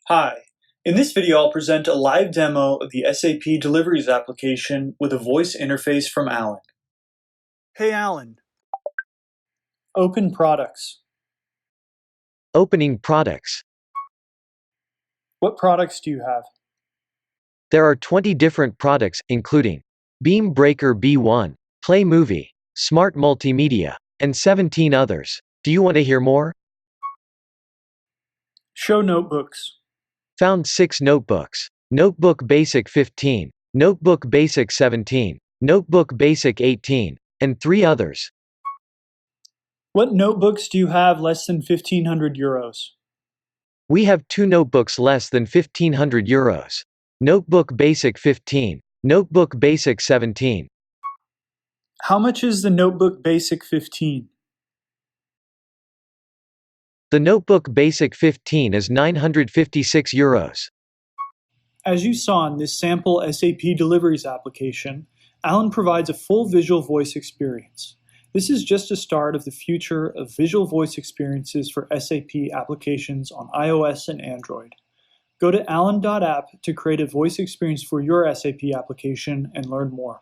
Hi. In this video, I'll present a live demo of the SAP Deliveries application with a voice interface from Alan. Hey Alan. Open products. Opening products. What products do you have? There are 20 different products, including Beam Breaker B1, Play Movie, Smart Multimedia, and 17 others. Do you want to hear more? Show notebooks. Found 6 notebooks. Notebook Basic 15, Notebook Basic 17, Notebook Basic 18, and 3 others. What notebooks do you have less than 1,500 euros? We have 2 notebooks less than 1,500 euros. Notebook Basic 15, Notebook Basic 17. How much is the Notebook Basic 15? The Notebook Basic 15 is 956 euros. As you saw in this sample SAP Deliveries application, Alan provides a full visual voice experience. This is just a start of the future of visual voice experiences for SAP applications on iOS and Android. Go to alan.app to create a voice experience for your SAP application and learn more.